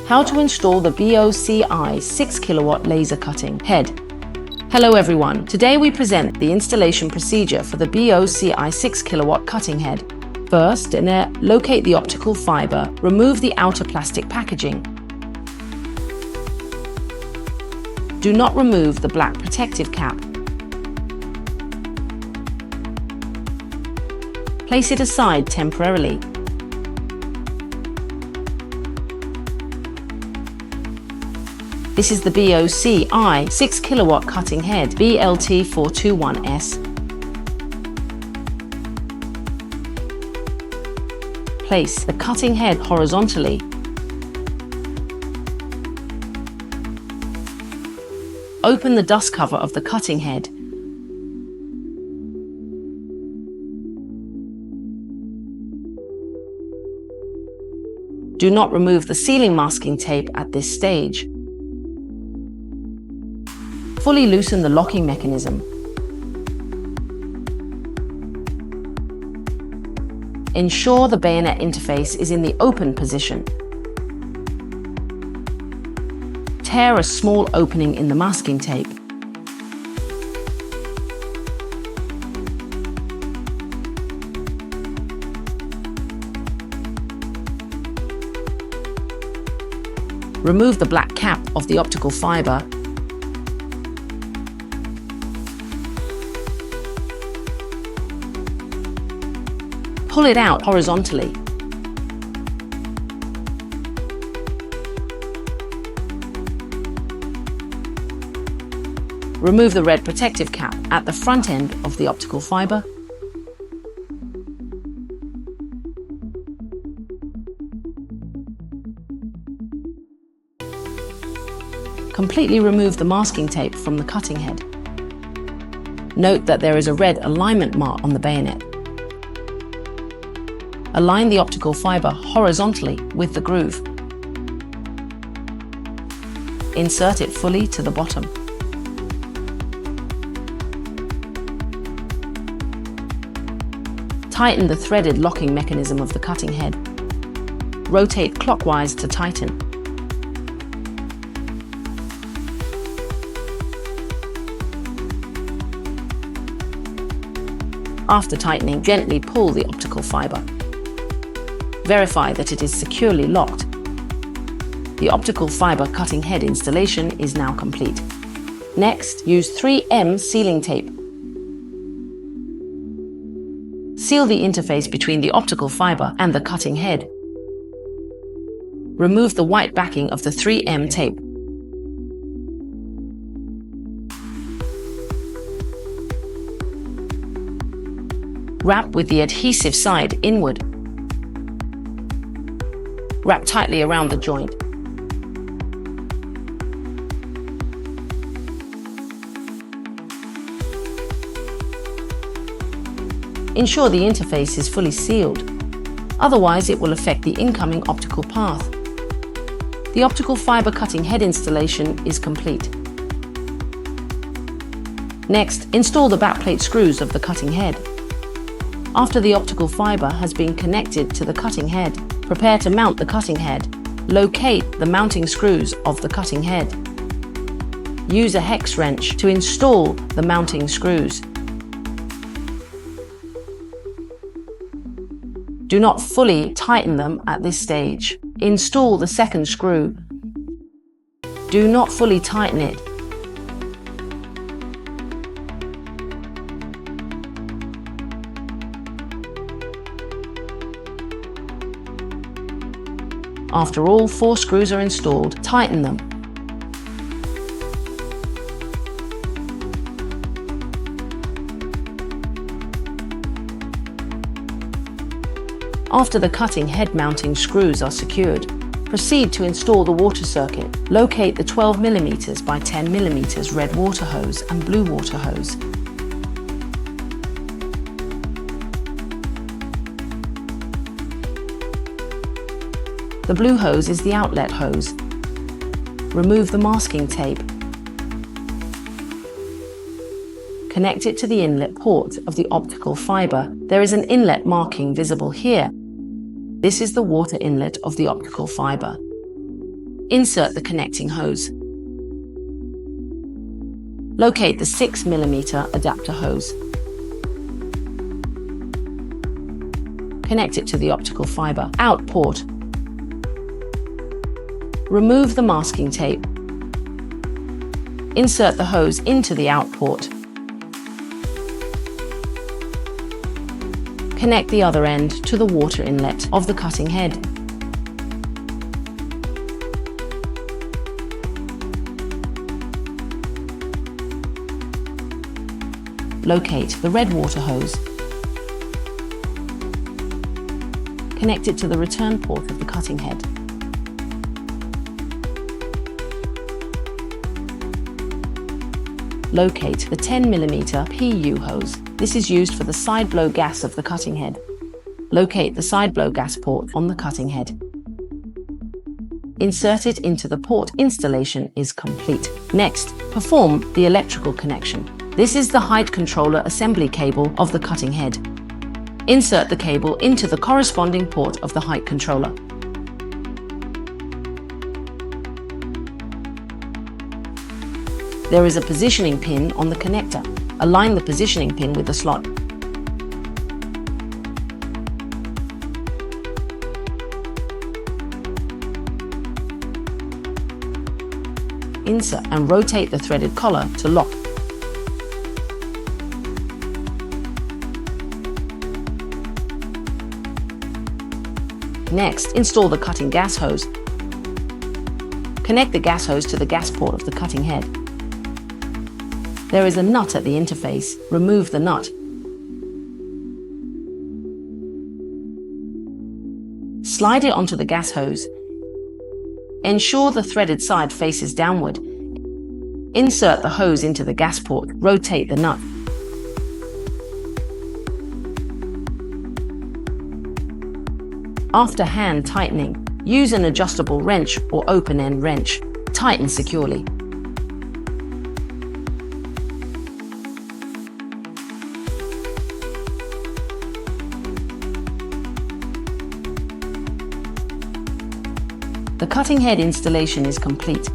How to install the BOCI 6 kilowatt laser cutting head. Hello everyone, today we present the installation procedure for the BOCI 6 kilowatt cutting head. First, locate the optical fiber, remove the outer plastic packaging. Do not remove the black protective cap. Place it aside temporarily. This is the BOCI 6 kilowatt cutting head BLT421S. Place the cutting head horizontally. Open the dust cover of the cutting head. Do not remove the sealing masking tape at this stage. Fully loosen the locking mechanism. Ensure the bayonet interface is in the open position. Tear a small opening in the masking tape. Remove the black cap of the optical fiber. Pull it out horizontally. Remove the red protective cap at the front end of the optical fiber. Completely remove the masking tape from the cutting head. Note that there is a red alignment mark on the bayonet. Align the optical fiber horizontally with the groove. Insert it fully to the bottom. Tighten the threaded locking mechanism of the cutting head. Rotate clockwise to tighten. After tightening, gently pull the optical fiber. Verify that it is securely locked. The optical fiber cutting head installation is now complete. Next, use 3M sealing tape. Seal the interface between the optical fiber and the cutting head. Remove the white backing of the 3M tape. Wrap with the adhesive side inward. Wrap tightly around the joint. Ensure the interface is fully sealed, otherwise it will affect the incoming optical path. The optical fiber cutting head installation is complete. Next, install the backplate screws of the cutting head. After the optical fiber has been connected to the cutting head, prepare to mount the cutting head. Locate the mounting screws of the cutting head. Use a hex wrench to install the mounting screws. Do not fully tighten them at this stage. Install the second screw. Do not fully tighten it. After all 4 screws are installed, tighten them. After the cutting head mounting screws are secured, proceed to install the water circuit. Locate the 12mm by 10mm red water hose and blue water hose. The blue hose is the outlet hose. Remove the masking tape. Connect it to the inlet port of the optical fiber. There is an inlet marking visible here. This is the water inlet of the optical fiber. Insert the connecting hose. Locate the 6mm adapter hose. Connect it to the optical fiber out port. Remove the masking tape. Insert the hose into the out port. Connect the other end to the water inlet of the cutting head. Locate the red water hose. Connect it to the return port of the cutting head. Locate the 10mm PU hose. This is used for the side blow gas of the cutting head. Locate the side blow gas port on the cutting head. Insert it into the port. Installation is complete. Next, perform the electrical connection. This is the height controller assembly cable of the cutting head. Insert the cable into the corresponding port of the height controller. There is a positioning pin on the connector. Align the positioning pin with the slot. Insert and rotate the threaded collar to lock. Next, install the cutting gas hose. Connect the gas hose to the gas port of the cutting head. There is a nut at the interface. Remove the nut. Slide it onto the gas hose. Ensure the threaded side faces downward. Insert the hose into the gas port. Rotate the nut. After hand tightening, use an adjustable wrench or open-end wrench. Tighten securely. The cutting head installation is complete.